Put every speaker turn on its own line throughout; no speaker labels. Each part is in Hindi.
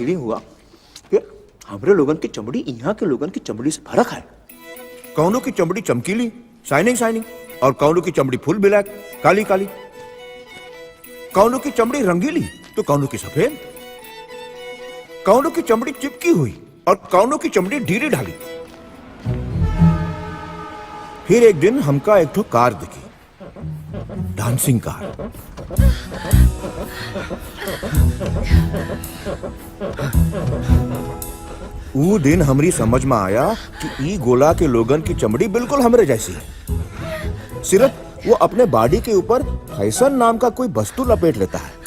फीलिंग हुआ कि हमारे लोगन की चमड़ी यहाँ के लोगन की चमड़ी से फर्क है।
कौनों की चमड़ी चमकीली शाइनिंग शाइनिंग और कौनों की चमड़ी फुल ब्लैक काली काली। कौनों की चमड़ी रंगीली तो कौनों की सफेद। कौनों की चमड़ी चिपकी हुई और कौनों की चमड़ी ढीली ढाली। फिर एक दिन हमका एक ठो कार दिखी, डांसिंग कार। वो दिन हमरी समझ में आया कि ई गोला के लोगन की चमड़ी बिल्कुल हमरे जैसी है, सिर्फ वो अपने बॉडी के ऊपर फैशन नाम का कोई वस्तु लपेट लेता है।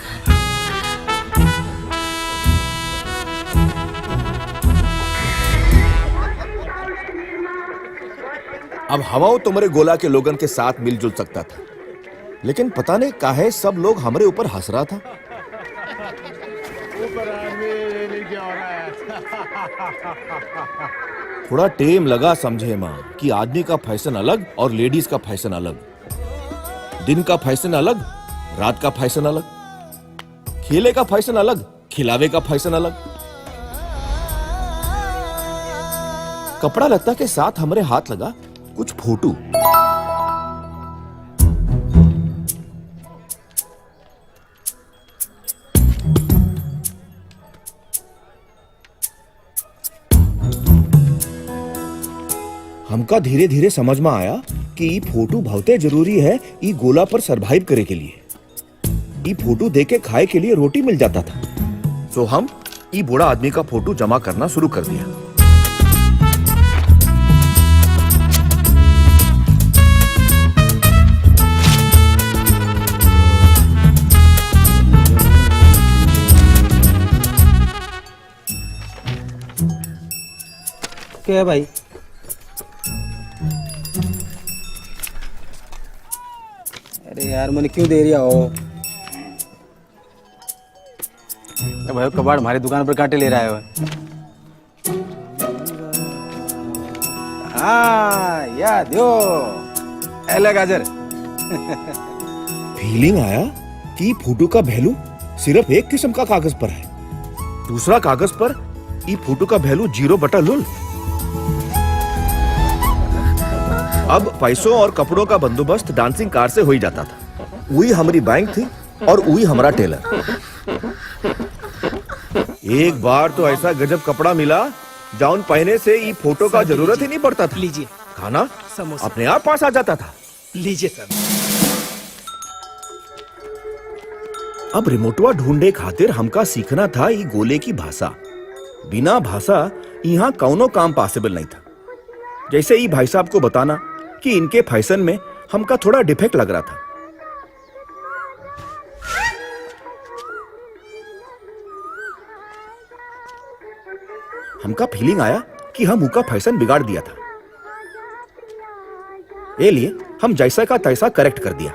अब हवाओ तुम्हारे गोला के लोगन के साथ मिलजुल सकता था, लेकिन पता नहीं काहे सब लोग हमारे ऊपर हंस रहा था। थोड़ा टेम लगा समझे मां कि आदमी का फैशन अलग और लेडीज का फैशन अलग, दिन का फैशन अलग, रात का फैशन अलग, खेले का फैशन अलग, खिलावे का फैशन अलग। कपड़ा लत्ता के साथ हमारे हाथ लगा कुछ फोटो। हमका धीरे धीरे समझ में आया कि ये फोटो बहुत जरूरी है ई गोला पर सरवाइव करे के लिए। ये फोटो देके खाए के लिए रोटी मिल जाता था, तो हम ये बूढ़ा आदमी का फोटो जमा करना शुरू कर दिया।
क्या है भाई? अरे यार मैंने क्यों दे रहा हो भाई? कबाड़ हमारी दुकान पर कांटे ले रहा है। हाँ याद यो एले गाजर।
फीलिंग आया कि फोटो का वैल्यू सिर्फ एक किस्म का कागज पर है, दूसरा कागज पर ई फोटो का वैल्यू 0/लुल। अब पैसों और कपड़ों का बंदोबस्त डांसिंग कार से हो ही जाता था। वही हमारी बैंक थी और वही हमारा टेलर। एक बार तो ऐसा गजब कपड़ा मिला जौन पहने से ई फोटो का जरूरत ही नहीं पड़ता था।
लीजिए
खाना
समोसा
अपने आप पास आ जाता था।
लीजिए सर।
अब रिमोटवा ढूंढे खातिर हमका सीखना था ई गोले की भाषा। बिना भाषा यहाँ कौनो काम पॉसिबल नहीं था। जैसे ई भाई साहब को बताना कि इनके फैशन में हमका थोड़ा डिफेक्ट लग रहा था। हमका फीलिंग आया कि हम उनका फैशन बिगाड़ दिया था, ये लिए हम जैसा का तैसा करेक्ट कर दिया।